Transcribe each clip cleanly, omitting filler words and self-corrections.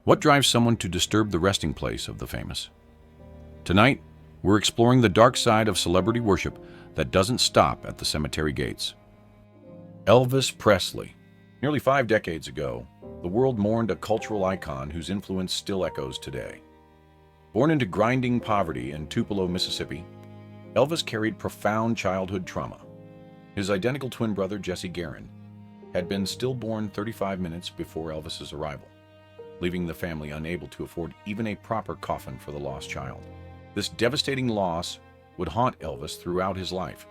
What drives someone to disturb the resting place of the famous? Tonight, we're exploring the dark side of celebrity worship that doesn't stop at the cemetery gates. Elvis Presley. Nearly 5 decades ago, the world mourned a cultural icon whose influence still echoes today. Born into grinding poverty in Tupelo, Mississippi, Elvis carried profound childhood trauma. His identical twin brother, Jesse Garin, had been stillborn 35 minutes before Elvis's arrival, leaving the family unable to afford even a proper coffin for the lost child. This devastating loss would haunt Elvis throughout his life,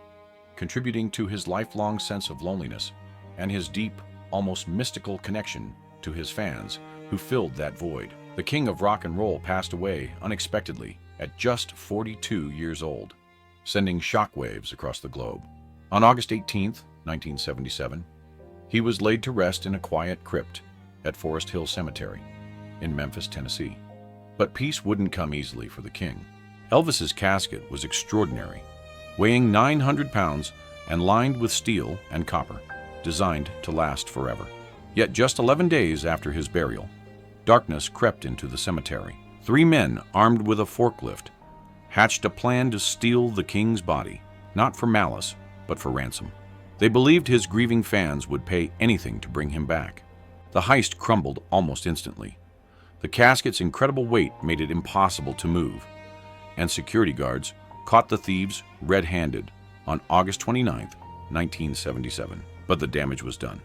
contributing to his lifelong sense of loneliness and his deep, almost mystical connection to his fans who filled that void. The king of rock and roll passed away unexpectedly at just 42 years old, sending shockwaves across the globe. On August 18, 1977, he was laid to rest in a quiet crypt at Forest Hill Cemetery in Memphis, Tennessee. But peace wouldn't come easily for the king. Elvis's casket was extraordinary, weighing 900 pounds and lined with steel and copper, designed to last forever. Yet just 11 days after his burial, darkness crept into the cemetery. 3 men armed with a forklift hatched a plan to steal the king's body, not for malice, but for ransom. They believed his grieving fans would pay anything to bring him back. The heist crumbled almost instantly. The casket's incredible weight made it impossible to move, and security guards caught the thieves red-handed on August 29, 1977. But the damage was done.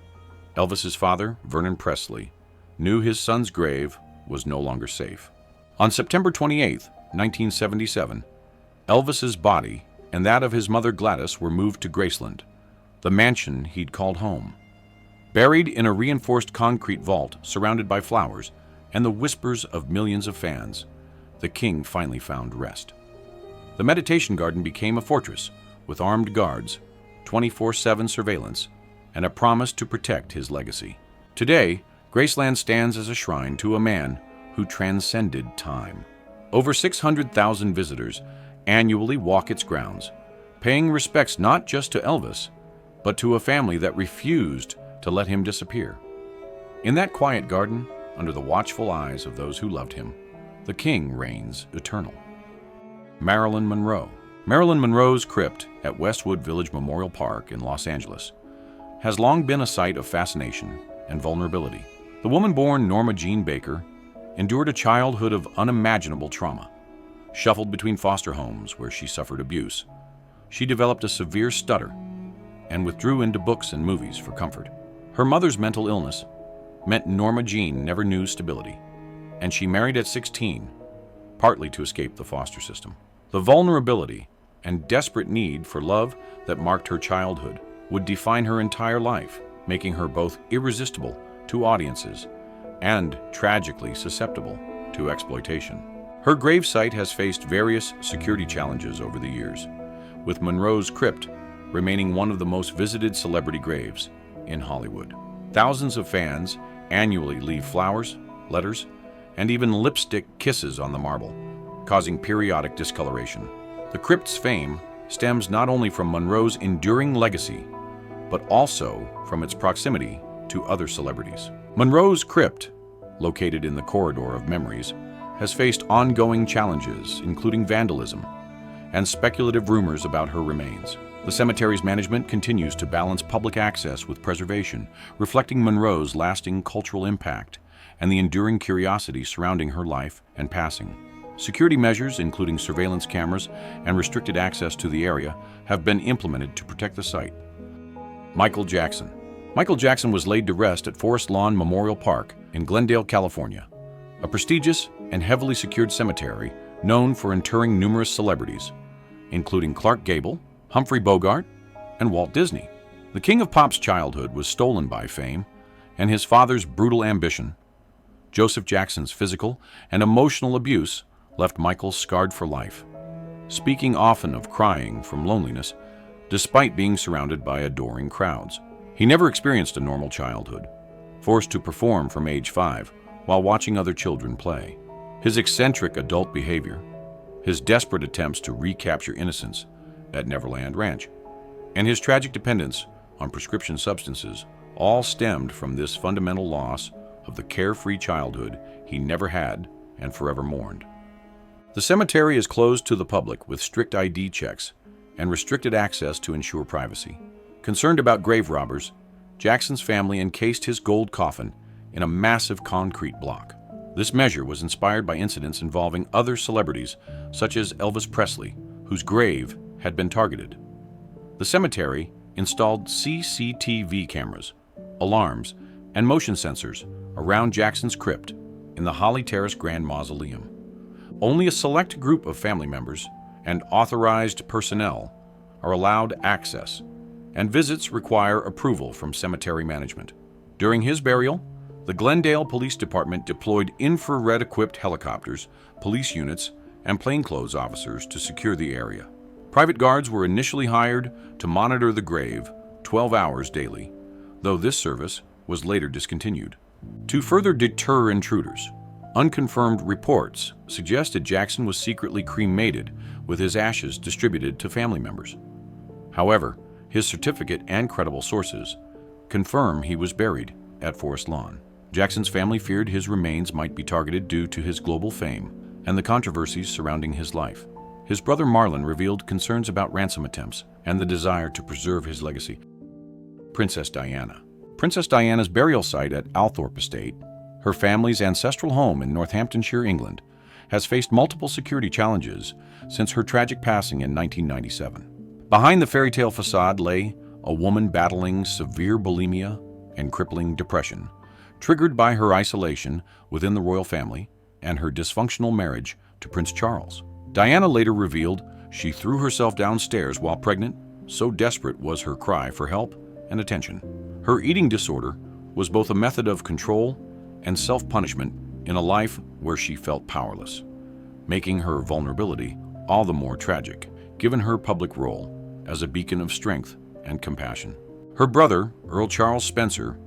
Elvis's father, Vernon Presley, knew his son's grave was no longer safe. On September 28, 1977, Elvis's body and that of his mother Gladys were moved to Graceland, the mansion he'd called home. Buried in a reinforced concrete vault surrounded by flowers and the whispers of millions of fans, the king finally found rest. The meditation garden became a fortress with armed guards, 24/7 surveillance, and a promise to protect his legacy. Today, Graceland stands as a shrine to a man who transcended time. Over 600,000 visitors annually walk its grounds, paying respects not just to Elvis, but to a family that refused to let him disappear. In that quiet garden, under the watchful eyes of those who loved him, the king reigns eternal. Marilyn Monroe. Marilyn Monroe's crypt at Westwood Village Memorial Park in Los Angeles has long been a site of fascination and vulnerability. The woman born Norma Jean Baker endured a childhood of unimaginable trauma. Shuffled between foster homes where she suffered abuse, she developed a severe stutter and withdrew into books and movies for comfort. Her mother's mental illness meant Norma Jean never knew stability, and she married at 16, partly to escape the foster system. The vulnerability and desperate need for love that marked her childhood would define her entire life, making her both irresistible to audiences and tragically susceptible to exploitation. Her gravesite has faced various security challenges over the years, with Monroe's crypt remaining one of the most visited celebrity graves in Hollywood. Thousands of fans annually leave flowers, letters, and even lipstick kisses on the marble, causing periodic discoloration. The crypt's fame stems not only from Monroe's enduring legacy, but also from its proximity to other celebrities. Monroe's crypt, located in the Corridor of Memories, has faced ongoing challenges, including vandalism and speculative rumors about her remains. The cemetery's management continues to balance public access with preservation, reflecting Monroe's lasting cultural impact and the enduring curiosity surrounding her life and passing. Security measures, including surveillance cameras and restricted access to the area, have been implemented to protect the site. Michael Jackson. Michael Jackson was laid to rest at Forest Lawn Memorial Park in Glendale, California, a prestigious and heavily secured cemetery known for interring numerous celebrities, including Clark Gable, Humphrey Bogart, and Walt Disney. The king of pop's childhood was stolen by fame, and his father's brutal ambition. Joseph Jackson's physical and emotional abuse left Michael scarred for life, speaking often of crying from loneliness, despite being surrounded by adoring crowds. He never experienced a normal childhood, forced to perform from age 5 while watching other children play. His eccentric adult behavior, his desperate attempts to recapture innocence at Neverland Ranch, and his tragic dependence on prescription substances all stemmed from this fundamental loss of the carefree childhood he never had and forever mourned. The cemetery is closed to the public with strict ID checks and restricted access to ensure privacy. Concerned about grave robbers, Jackson's family encased his gold coffin in a massive concrete block. This measure was inspired by incidents involving other celebrities, such as Elvis Presley, whose grave had been targeted. The cemetery installed CCTV cameras, alarms, and motion sensors around Jackson's crypt in the Holly Terrace Grand Mausoleum. Only a select group of family members and authorized personnel are allowed access, and visits require approval from cemetery management. During his burial, the Glendale Police Department deployed infrared-equipped helicopters, police units, and plainclothes officers to secure the area. Private guards were initially hired to monitor the grave 12 hours daily, though this service was later discontinued. To further deter intruders, unconfirmed reports suggested Jackson was secretly cremated with his ashes distributed to family members. However, his certificate and credible sources confirm he was buried at Forest Lawn. Jackson's family feared his remains might be targeted due to his global fame and the controversies surrounding his life. His brother Marlon revealed concerns about ransom attempts and the desire to preserve his legacy. Princess Diana. Princess Diana's burial site at Althorpe Estate, her family's ancestral home in Northamptonshire, England, has faced multiple security challenges since her tragic passing in 1997. Behind the fairy tale facade lay a woman battling severe bulimia and crippling depression, triggered by her isolation within the royal family and her dysfunctional marriage to Prince Charles. Diana later revealed she threw herself downstairs while pregnant, so desperate was her cry for help and attention. Her eating disorder was both a method of control and self-punishment in a life where she felt powerless, making her vulnerability all the more tragic, given her public role as a beacon of strength and compassion. Her brother, Earl Charles Spencer,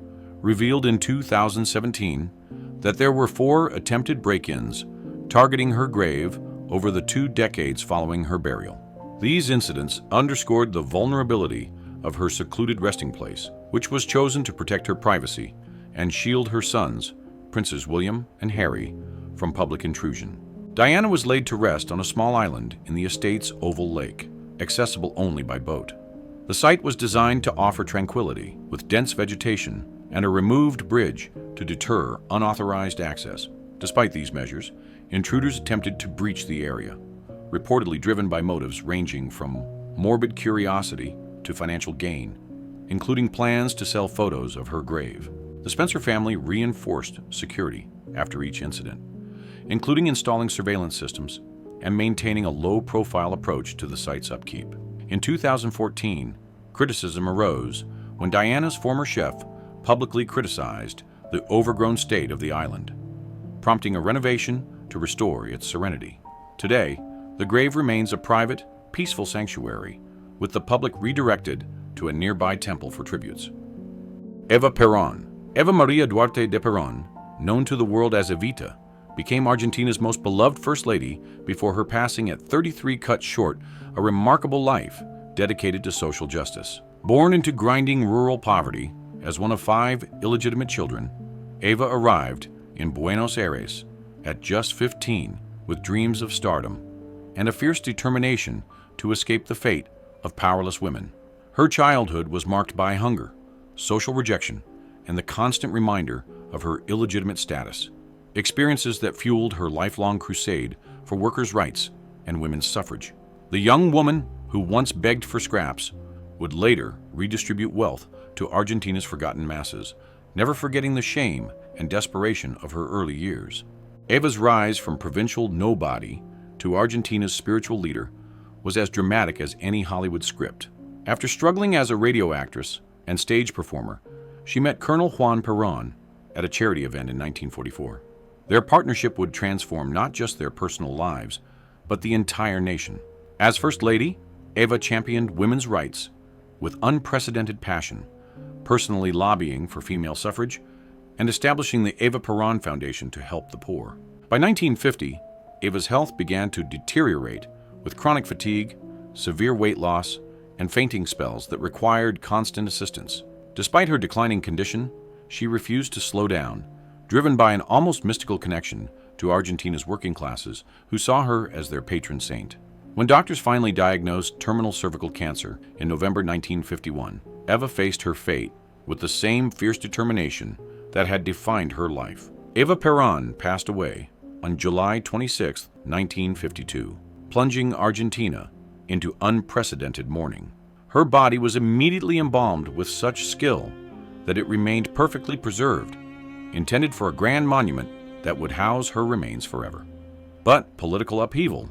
revealed in 2017 that there were 4 attempted break-ins targeting her grave over the 2 decades following her burial. These incidents underscored the vulnerability of her secluded resting place, which was chosen to protect her privacy and shield her sons, Princes William and Harry, from public intrusion. Diana was laid to rest on a small island in the estate's oval lake, accessible only by boat. The site was designed to offer tranquility, with dense vegetation and a removed bridge to deter unauthorized access. Despite these measures, intruders attempted to breach the area, reportedly driven by motives ranging from morbid curiosity to financial gain, including plans to sell photos of her grave. The Spencer family reinforced security after each incident, including installing surveillance systems and maintaining a low-profile approach to the site's upkeep. In 2014, criticism arose when Diana's former chef publicly criticized the overgrown state of the island, prompting a renovation to restore its serenity. Today, the grave remains a private, peaceful sanctuary, with the public redirected to a nearby temple for tributes. Eva Peron. Eva Maria Duarte de Peron, known to the world as Evita, became Argentina's most beloved First Lady before her passing at 33, cut short a remarkable life dedicated to social justice. Born into grinding rural poverty as one of 5 illegitimate children, Eva arrived in Buenos Aires at just 15 with dreams of stardom and a fierce determination to escape the fate of powerless women. Her childhood was marked by hunger, social rejection, and the constant reminder of her illegitimate status, experiences that fueled her lifelong crusade for workers' rights and women's suffrage. The young woman who once begged for scraps would later redistribute wealth to Argentina's forgotten masses, never forgetting the shame and desperation of her early years. Eva's rise from provincial nobody to Argentina's spiritual leader was as dramatic as any Hollywood script. After struggling as a radio actress and stage performer, she met Colonel Juan Perón at a charity event in 1944. Their partnership would transform not just their personal lives, but the entire nation. As First Lady, Eva championed women's rights with unprecedented passion, personally lobbying for female suffrage and establishing the Eva Peron Foundation to help the poor. By 1950, Eva's health began to deteriorate with chronic fatigue, severe weight loss, and fainting spells that required constant assistance. Despite her declining condition, she refused to slow down, driven by an almost mystical connection to Argentina's working classes, who saw her as their patron saint. When doctors finally diagnosed terminal cervical cancer in November 1951, Eva faced her fate with the same fierce determination that had defined her life. Eva Peron passed away on July 26, 1952, plunging Argentina into unprecedented mourning. Her body was immediately embalmed with such skill that it remained perfectly preserved, intended for a grand monument that would house her remains forever. But political upheaval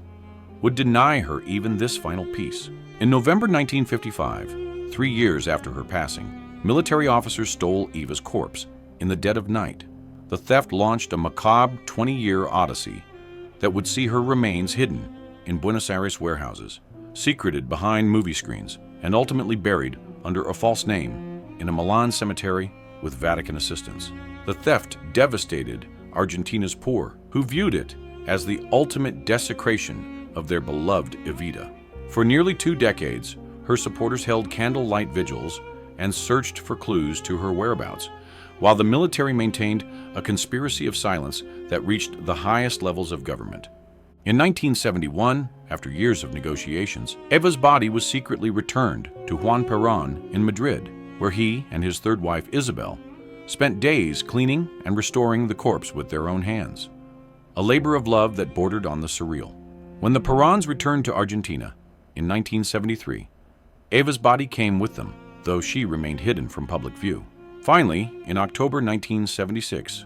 would deny her even this final piece. In November 1955, 3 years after her passing, military officers stole Eva's corpse in the dead of night. The theft launched a macabre 20-year odyssey that would see her remains hidden in Buenos Aires warehouses, secreted behind movie screens, and ultimately buried under a false name in a Milan cemetery with Vatican assistance. The theft devastated Argentina's poor, who viewed it as the ultimate desecration of their beloved Evita. For nearly 2 decades, her supporters held candlelight vigils and searched for clues to her whereabouts, while the military maintained a conspiracy of silence that reached the highest levels of government. In 1971, after years of negotiations, Eva's body was secretly returned to Juan Perón in Madrid, where he and his third wife, Zobel, spent days cleaning and restoring the corpse with their own hands, a labor of love that bordered on the surreal. When the Perons returned to Argentina in 1973, Eva's body came with them, though she remained hidden from public view. Finally, in October 1976,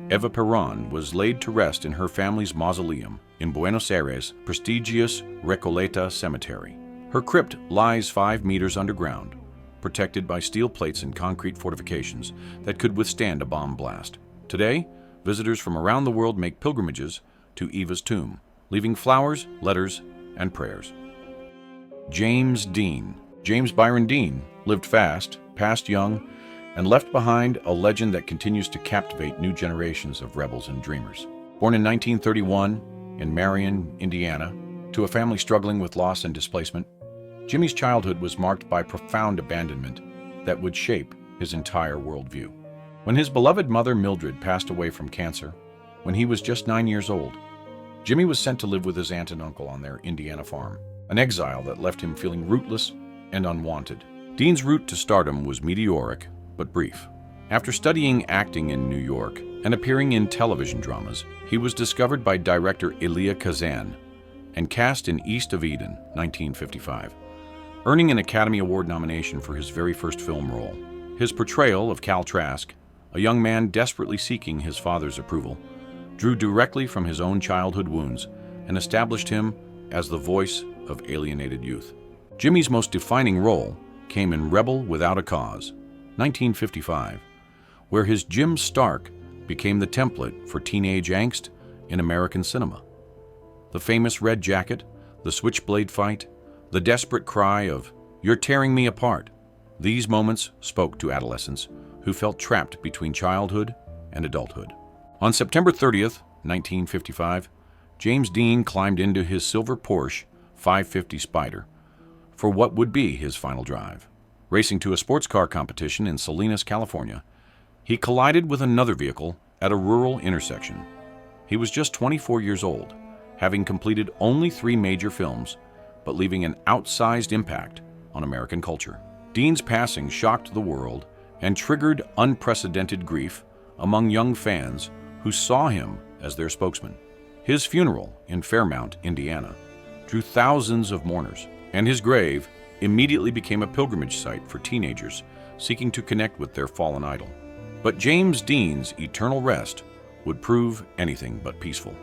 Eva Peron was laid to rest in her family's mausoleum in Buenos Aires' prestigious Recoleta Cemetery. Her crypt lies 5 meters underground, protected by steel plates and concrete fortifications that could withstand a bomb blast. Today, visitors from around the world make pilgrimages to Eva's tomb, leaving flowers, letters, and prayers. James Dean. James Byron Dean lived fast, passed young, and left behind a legend that continues to captivate new generations of rebels and dreamers. Born in 1931 in Marion, Indiana, to a family struggling with loss and displacement, Jimmy's childhood was marked by profound abandonment that would shape his entire worldview. When his beloved mother Mildred passed away from cancer, when he was just 9 years old, Jimmy was sent to live with his aunt and uncle on their Indiana farm, an exile that left him feeling rootless and unwanted. Dean's route to stardom was meteoric but brief. After studying acting in New York and appearing in television dramas, he was discovered by director Elia Kazan and cast in East of Eden, 1955, earning an Academy Award nomination for his very first film role. His portrayal of Cal Trask, a young man desperately seeking his father's approval, drew directly from his own childhood wounds and established him as the voice of alienated youth. Jimmy's most defining role came in Rebel Without a Cause, 1955, where his Jim Stark became the template for teenage angst in American cinema. The famous red jacket, the switchblade fight, the desperate cry of, "You're tearing me apart," these moments spoke to adolescents who felt trapped between childhood and adulthood. On September 30th, 1955, James Dean climbed into his silver Porsche 550 Spyder for what would be his final drive. Racing to a sports car competition in Salinas, California, he collided with another vehicle at a rural intersection. He was just 24 years old, having completed only 3 major films, but leaving an outsized impact on American culture. Dean's passing shocked the world and triggered unprecedented grief among young fans who saw him as their spokesman. His funeral in Fairmount, Indiana, drew thousands of mourners, and his grave immediately became a pilgrimage site for teenagers seeking to connect with their fallen idol. But James Dean's eternal rest would prove anything but peaceful.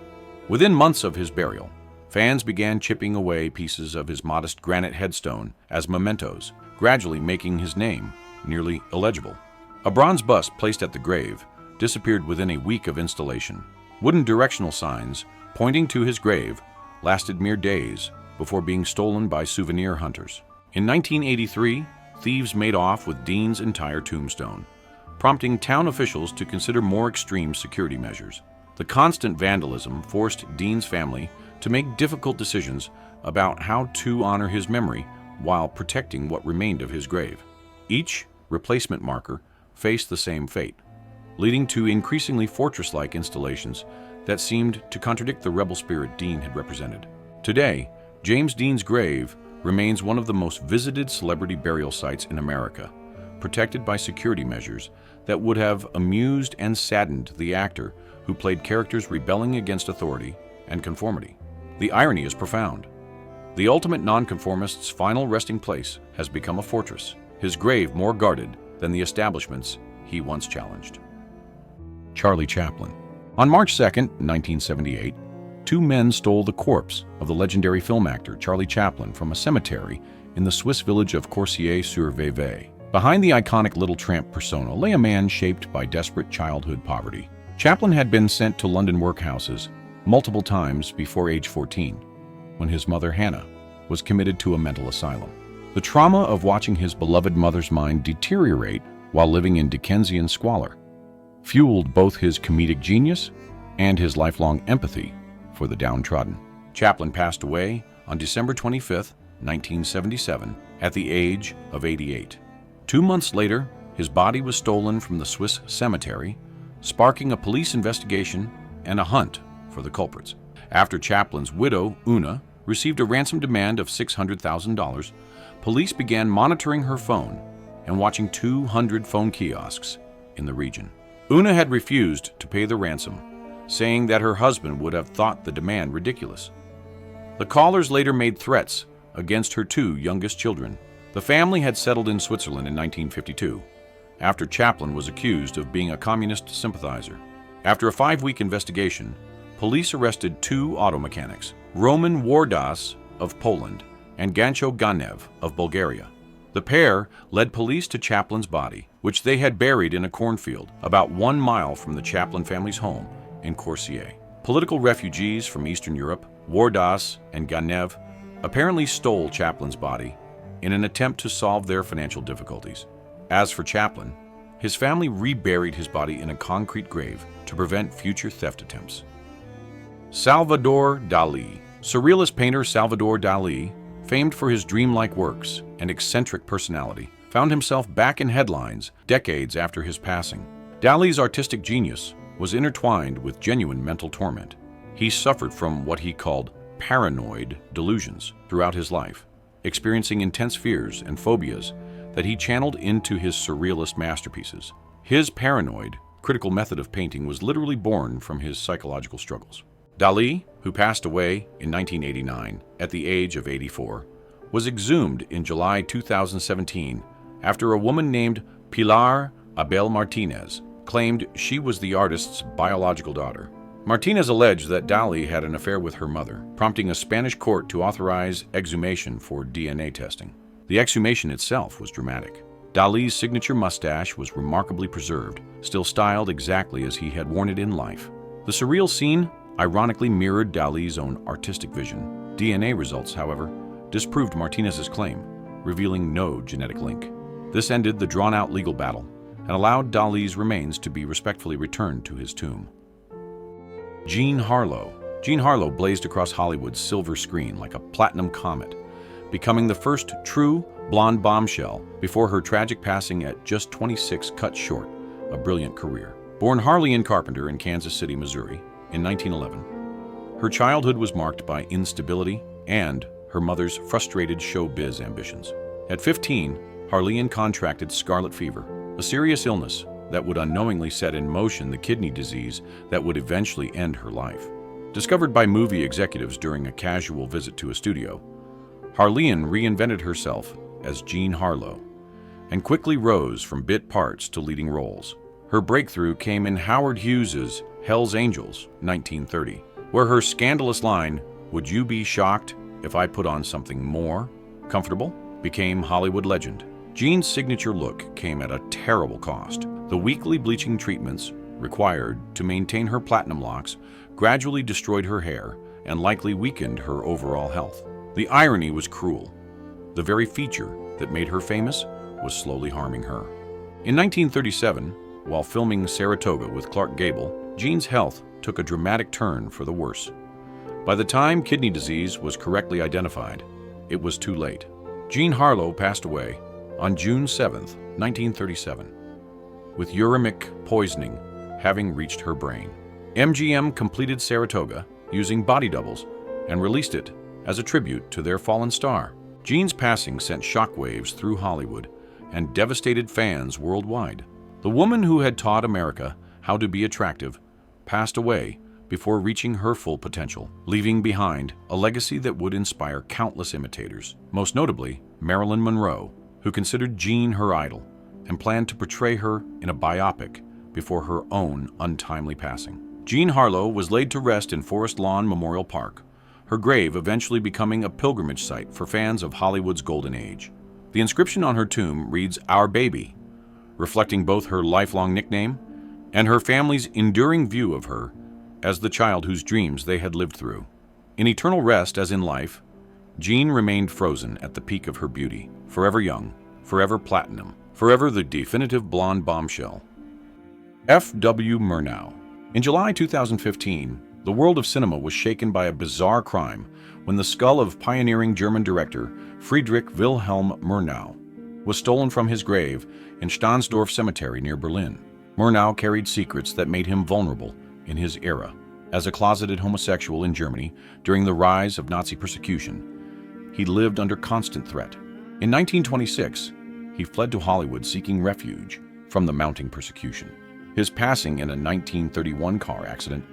Within months of his burial, fans began chipping away pieces of his modest granite headstone as mementos, gradually making his name nearly illegible. A bronze bust placed at the grave disappeared within a week of installation. Wooden directional signs pointing to his grave lasted mere days before being stolen by souvenir hunters. In 1983, thieves made off with Dean's entire tombstone, prompting town officials to consider more extreme security measures. The constant vandalism forced Dean's family to make difficult decisions about how to honor his memory while protecting what remained of his grave. Each replacement marker faced the same fate: leading to increasingly fortress-like installations that seemed to contradict the rebel spirit Dean had represented. Today, James Dean's grave remains one of the most visited celebrity burial sites in America, protected by security measures that would have amused and saddened the actor who played characters rebelling against authority and conformity. The irony is profound. The ultimate nonconformist's final resting place has become a fortress, his grave more guarded than the establishments he once challenged. Charlie Chaplin. On March 2, 1978, two men stole the corpse of the legendary film actor Charlie Chaplin from a cemetery in the Swiss village of Coursier-sur-Vevey. Behind the iconic little tramp persona lay a man shaped by desperate childhood poverty. Chaplin had been sent to London workhouses multiple times before age 14, when his mother Hannah was committed to a mental asylum. The trauma of watching his beloved mother's mind deteriorate while living in Dickensian squalor fueled both his comedic genius and his lifelong empathy for the downtrodden. Chaplin passed away on December 25, 1977, at the age of 88. 2 months later, his body was stolen from the Swiss cemetery, sparking a police investigation and a hunt for the culprits. After Chaplin's widow, Una, received a ransom demand of $600,000, police began monitoring her phone and watching 200 phone kiosks in the region. Una had refused to pay the ransom, saying that her husband would have thought the demand ridiculous. The callers later made threats against her 2 youngest children. The family had settled in Switzerland in 1952, after Chaplin was accused of being a communist sympathizer. After a 5-week investigation, police arrested 2 auto mechanics, Roman Wardas of Poland and Gancho Ganev of Bulgaria. The pair led police to Chaplin's body, which they had buried in a cornfield about 1 mile from the Chaplin family's home in Coursier. Political refugees from Eastern Europe, Wardas and Ganev, apparently stole Chaplin's body in an attempt to solve their financial difficulties. As for Chaplin, his family reburied his body in a concrete grave to prevent future theft attempts. Salvador Dali. Surrealist painter Salvador Dali, famed for his dreamlike works and eccentric personality, found himself back in headlines decades after his passing. Dali's artistic genius was intertwined with genuine mental torment. He suffered from what he called paranoid delusions throughout his life, experiencing intense fears and phobias that he channeled into his surrealist masterpieces. His paranoid, critical method of painting was literally born from his psychological struggles. Dali, who passed away in 1989 at the age of 84, was exhumed in July 2017 after a woman named Pilar Abel Martinez claimed she was the artist's biological daughter. Martinez alleged that Dali had an affair with her mother, prompting a Spanish court to authorize exhumation for DNA testing. The exhumation itself was dramatic. Dali's signature mustache was remarkably preserved, still styled exactly as he had worn it in life. The surreal scene ironically mirrored Dali's own artistic vision. DNA results, however, disproved Martinez's claim, revealing no genetic link. This ended the drawn-out legal battle and allowed Dali's remains to be respectfully returned to his tomb. Jean Harlo. Jean Harlo blazed across Hollywood's silver screen like a platinum comet, becoming the first true blonde bombshell before her tragic passing at just 26 cut short a brilliant career. Born Harlene Carpenter in Kansas City, Missouri, in 1911, her childhood was marked by instability and her mother's frustrated showbiz ambitions. At 15, Harlene contracted scarlet fever, a serious illness that would unknowingly set in motion the kidney disease that would eventually end her life. Discovered by movie executives during a casual visit to a studio, Harlene reinvented herself as Jean Harlo and quickly rose from bit parts to leading roles. Her breakthrough came in Howard Hughes's Hell's Angels, 1930, where her scandalous line, "Would you be shocked if I put on something more comfortable?" became Hollywood legend. Jean's signature look came at a terrible cost. The weekly bleaching treatments required to maintain her platinum locks gradually destroyed her hair and likely weakened her overall health. The irony was cruel. The very feature that made her famous was slowly harming her. In 1937, while filming Saratoga with Clark Gable, Jean's health took a dramatic turn for the worse. By the time kidney disease was correctly identified, it was too late. Jean Harlo passed away on June 7, 1937, with uremic poisoning having reached her brain. MGM completed Saratoga using body doubles and released it as a tribute to their fallen star. Jean's passing sent shockwaves through Hollywood and devastated fans worldwide. The woman who had taught America how to be attractive passed away before reaching her full potential, leaving behind a legacy that would inspire countless imitators, most notably Marilyn Monroe, who considered Jean her idol and planned to portray her in a biopic before her own untimely passing. Jean Harlo was laid to rest in Forest Lawn Memorial Park, her grave eventually becoming a pilgrimage site for fans of Hollywood's golden age. The inscription on her tomb reads, "Our Baby," reflecting both her lifelong nickname and her family's enduring view of her as the child whose dreams they had lived through. In eternal rest as in life, Jean remained frozen at the peak of her beauty, forever young, forever platinum, forever the definitive blonde bombshell. F.W. Murnau. In July 2015, the world of cinema was shaken by a bizarre crime when the skull of pioneering German director Friedrich Wilhelm Murnau was stolen from his grave in Stahnsdorf Cemetery near Berlin. Murnau carried secrets that made him vulnerable in his era. As a closeted homosexual in Germany during the rise of Nazi persecution, he lived under constant threat. In 1926, he fled to Hollywood seeking refuge from the mounting persecution. His passing in a 1931 car accident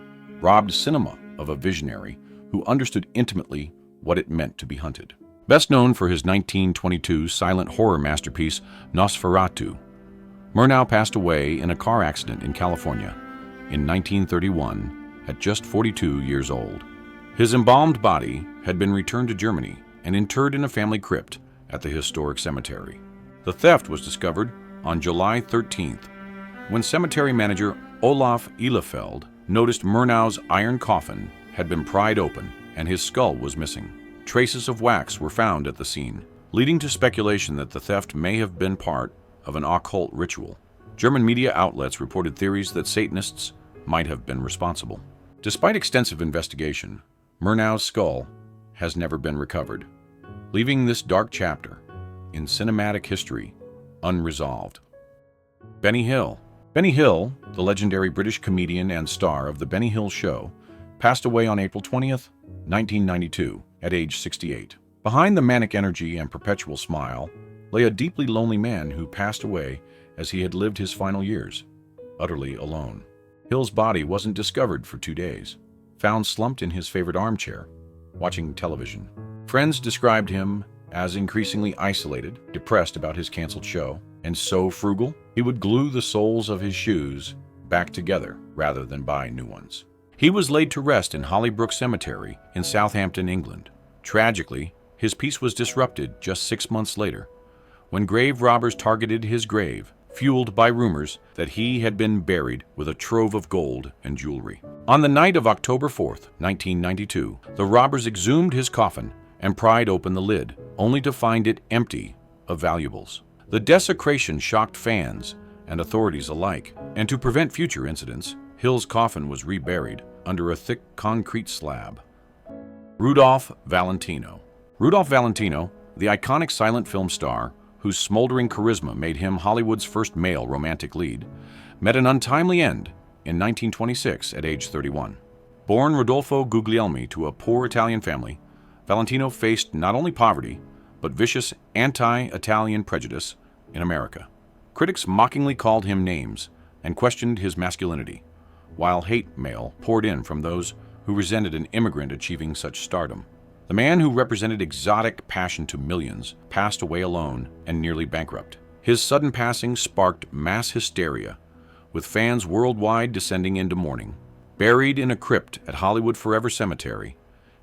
robbed cinema of a visionary who understood intimately what it meant to be hunted. Best known for his 1922 silent horror masterpiece Nosferatu, Murnau passed away in a car accident in California in 1931 at just 42 years old. His embalmed body had been returned to Germany and interred in a family crypt at the historic cemetery. The theft was discovered on July 13th when cemetery manager Olaf Ihlefeld noticed Murnau's iron coffin had been pried open and his skull was missing. Traces of wax were found at the scene, leading to speculation that the theft may have been part of an occult ritual. German media outlets reported theories that Satanists might have been responsible. Despite extensive investigation, Murnau's skull has never been recovered, leaving this dark chapter in cinematic history unresolved. Benny Hill. Benny Hill, the legendary British comedian and star of The Benny Hill Show, passed away on April 20th, 1992, at age 68. Behind the manic energy and perpetual smile lay a deeply lonely man who passed away as he had lived his final years, utterly alone. Hill's body wasn't discovered for 2 days, found slumped in his favorite armchair, watching television. Friends described him as increasingly isolated, depressed about his canceled show, and so frugal, he would glue the soles of his shoes back together rather than buy new ones. He was laid to rest in Hollybrook Cemetery in Southampton, England. Tragically, his peace was disrupted just 6 months later, when grave robbers targeted his grave, fueled by rumors that he had been buried with a trove of gold and jewelry. On the night of October 4th, 1992, the robbers exhumed his coffin and pried open the lid, only to find it empty of valuables. The desecration shocked fans and authorities alike, and to prevent future incidents, Hill's coffin was reburied under a thick concrete slab. Rudolph Valentino. Rudolph Valentino, the iconic silent film star whose smoldering charisma made him Hollywood's first male romantic lead, met an untimely end in 1926 at age 31. Born Rodolfo Guglielmi to a poor Italian family, Valentino faced not only poverty, but vicious anti-Italian prejudice in America. Critics mockingly called him names and questioned his masculinity, while hate mail poured in from those who resented an immigrant achieving such stardom. The man who represented exotic passion to millions passed away alone and nearly bankrupt. His sudden passing sparked mass hysteria, with fans worldwide descending into mourning. Buried in a crypt at Hollywood Forever Cemetery,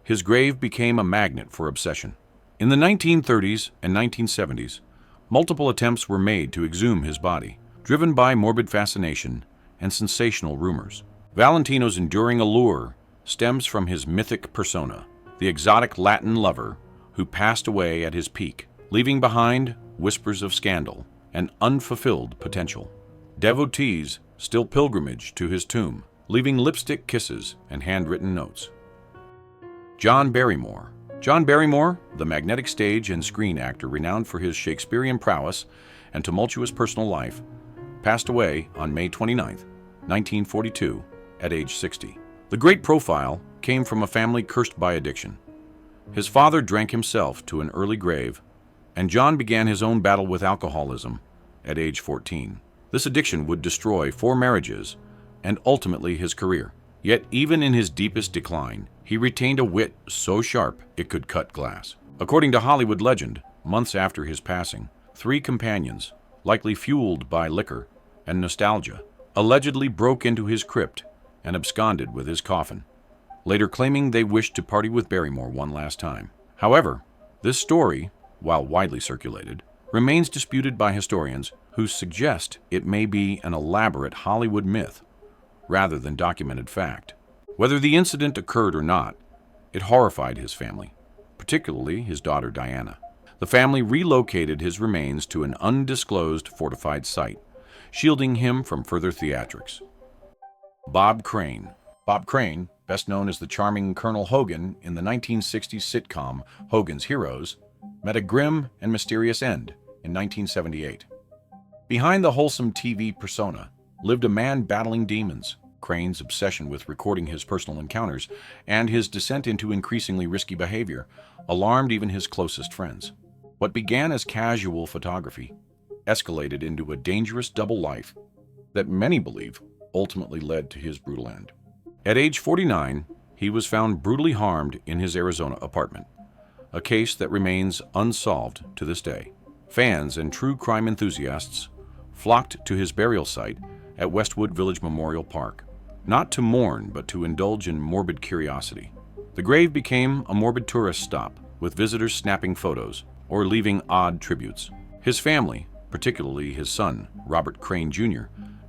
his grave became a magnet for obsession. In the 1930s and 1970s, multiple attempts were made to exhume his body, driven by morbid fascination and sensational rumors. Valentino's enduring allure stems from his mythic persona, the exotic Latin lover who passed away at his peak, leaving behind whispers of scandal and unfulfilled potential. Devotees still pilgrimage to his tomb, leaving lipstick kisses and handwritten notes. John Barrymore. John Barrymore, the magnetic stage and screen actor renowned for his Shakespearean prowess and tumultuous personal life, passed away on May 29, 1942, at age 60. The great profile came from a family cursed by addiction. His father drank himself to an early grave, and John began his own battle with alcoholism at age 14. This addiction would destroy 4 marriages and ultimately his career. Yet even in his deepest decline, he retained a wit so sharp it could cut glass. According to Hollywood legend, months after his passing, 3 companions, likely fueled by liquor and nostalgia, allegedly broke into his crypt and absconded with his coffin, later claiming they wished to party with Barrymore one last time. However, this story, while widely circulated, remains disputed by historians who suggest it may be an elaborate Hollywood myth rather than documented fact. Whether the incident occurred or not, it horrified his family, particularly his daughter Diana. The family relocated his remains to an undisclosed fortified site, shielding him from further theatrics. Bob Crane. Bob Crane, best known as the charming Colonel Hogan in the 1960s sitcom Hogan's Heroes, met a grim and mysterious end in 1978. Behind the wholesome TV persona lived a man battling demons. Crane's obsession with recording his personal encounters and his descent into increasingly risky behavior alarmed even his closest friends. What began as casual photography escalated into a dangerous double life that many believe ultimately led to his brutal end. At age 49, he was found brutally harmed in his Arizona apartment, a case that remains unsolved to this day. Fans and true crime enthusiasts flocked to his burial site at Westwood Village Memorial Park, not to mourn but to indulge in morbid curiosity. The grave became a morbid tourist stop, with visitors snapping photos or leaving odd tributes. His family, particularly his son, Robert Crane Jr.,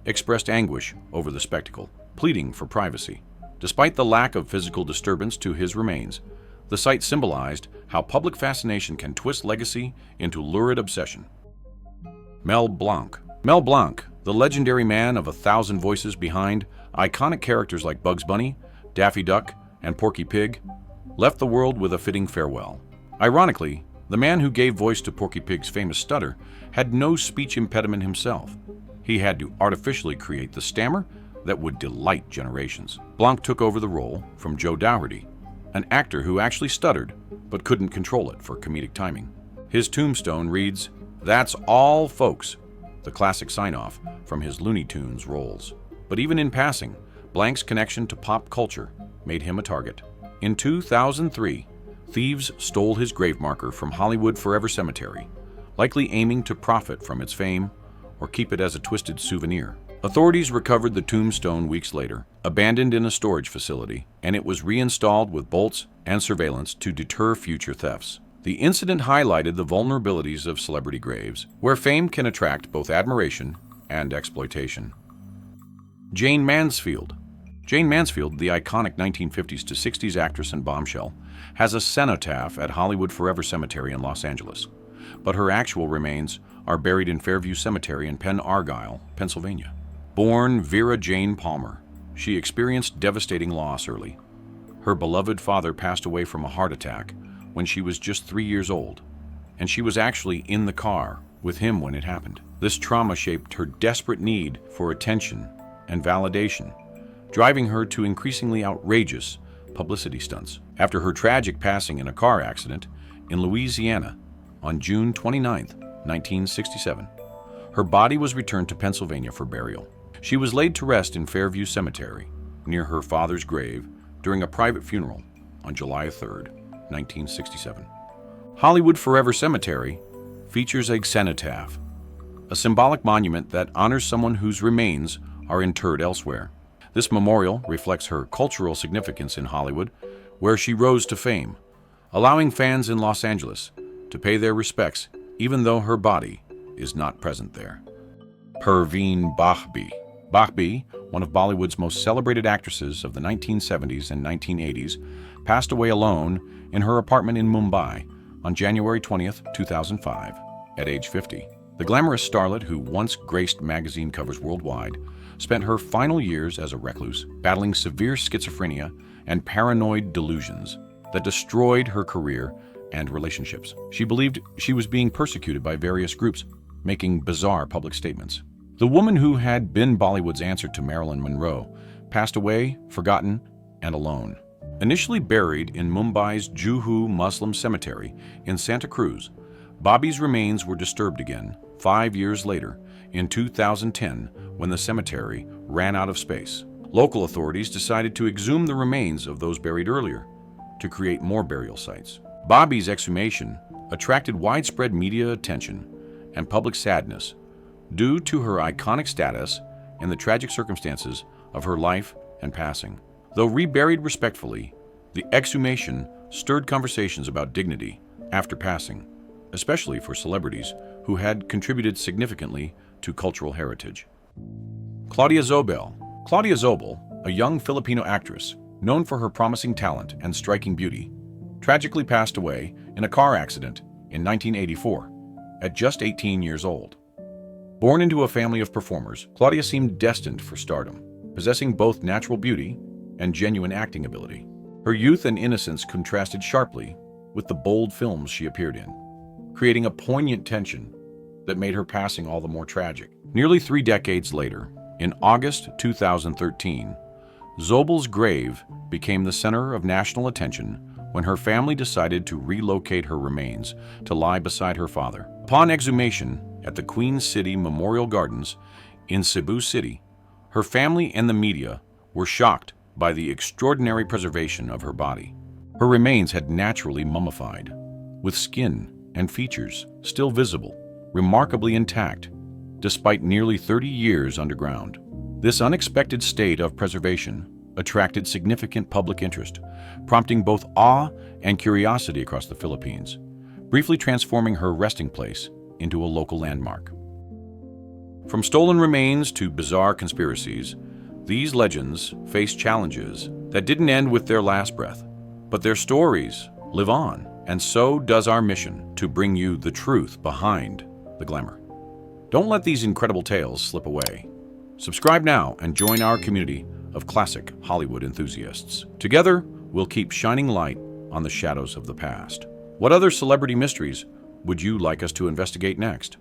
expressed anguish over the spectacle, pleading for privacy. Despite the lack of physical disturbance to his remains, the site symbolized how public fascination can twist legacy into lurid obsession. Mel Blanc. Mel Blanc, the legendary man of 1,000 voices behind iconic characters like Bugs Bunny, Daffy Duck, and Porky Pig, left the world with a fitting farewell. Ironically, the man who gave voice to Porky Pig's famous stutter had no speech impediment himself. He had to artificially create the stammer that would delight generations. Blanc took over the role from Joe Dougherty, an actor who actually stuttered but couldn't control it for comedic timing. His tombstone reads, "That's all, folks," the classic sign-off from his Looney Tunes roles. But even in passing, Blanc's connection to pop culture made him a target. In 2003, thieves stole his grave marker from Hollywood Forever Cemetery, likely aiming to profit from its fame or keep it as a twisted souvenir. Authorities recovered the tombstone weeks later, abandoned in a storage facility, and it was reinstalled with bolts and surveillance to deter future thefts. The incident highlighted the vulnerabilities of celebrity graves, where fame can attract both admiration and exploitation. Jane Mansfield. Jane Mansfield, the iconic 1950s to 60s actress and bombshell, has a cenotaph at Hollywood Forever Cemetery in Los Angeles, but her actual remains are buried in Fairview Cemetery in Penn Argyl, Pennsylvania. Born Vera Jane Palmer, she experienced devastating loss early. Her beloved father passed away from a heart attack when she was just 3 years old, and she was actually in the car with him when it happened. This trauma shaped her desperate need for attention and validation, driving her to increasingly outrageous publicity stunts. After her tragic passing in a car accident in Louisiana on June 29, 1967, her body was returned to Pennsylvania for burial. She was laid to rest in Fairview Cemetery near her father's grave during a private funeral on July 3, 1967. Hollywood Forever Cemetery features a cenotaph, a symbolic monument that honors someone whose remains are interred elsewhere. This memorial reflects her cultural significance in Hollywood, where she rose to fame, allowing fans in Los Angeles to pay their respects even though her body is not present there. Perveen Bahbi. Bahbi, one of Bollywood's most celebrated actresses of the 1970s and 1980s, passed away alone in her apartment in Mumbai on January 20, 2005, at age 50. The glamorous starlet who once graced magazine covers worldwide spent her final years as a recluse, battling severe schizophrenia and paranoid delusions that destroyed her career and relationships. She believed she was being persecuted by various groups, making bizarre public statements. The woman who had been Bollywood's answer to Marilyn Monroe passed away, forgotten, and alone. Initially buried in Mumbai's Juhu Muslim cemetery in Santa Cruz, Bobby's remains were disturbed again 5 years later, in 2010, when the cemetery ran out of space. Local authorities decided to exhume the remains of those buried earlier to create more burial sites. Bobby's exhumation attracted widespread media attention and public sadness due to her iconic status and the tragic circumstances of her life and passing. Though reburied respectfully, the exhumation stirred conversations about dignity after passing, especially for celebrities who had contributed significantly to cultural heritage. Claudia Zobel. Claudia Zobel, a young Filipino actress known for her promising talent and striking beauty, tragically passed away in a car accident in 1984 at just 18 years old. Born into a family of performers, Claudia seemed destined for stardom, possessing both natural beauty and genuine acting ability. Her youth and innocence contrasted sharply with the bold films she appeared in, creating a poignant tension that made her passing all the more tragic. Nearly 3 decades later, in August 2013, Zobel's grave became the center of national attention when her family decided to relocate her remains to lie beside her father. Upon exhumation at the Queen City Memorial Gardens in Cebu City, her family and the media were shocked by the extraordinary preservation of her body. Her remains had naturally mummified, with skin and features still visible, remarkably intact, despite nearly 30 years underground. This unexpected state of preservation attracted significant public interest, prompting both awe and curiosity across the Philippines, briefly transforming her resting place into a local landmark. From stolen remains to bizarre conspiracies, these legends face challenges that didn't end with their last breath, but their stories live on, and so does our mission to bring you the truth behind the glamour. Don't let these incredible tales slip away. Subscribe now and join our community of classic Hollywood enthusiasts. Together, we'll keep shining light on the shadows of the past. What other celebrity mysteries would you like us to investigate next?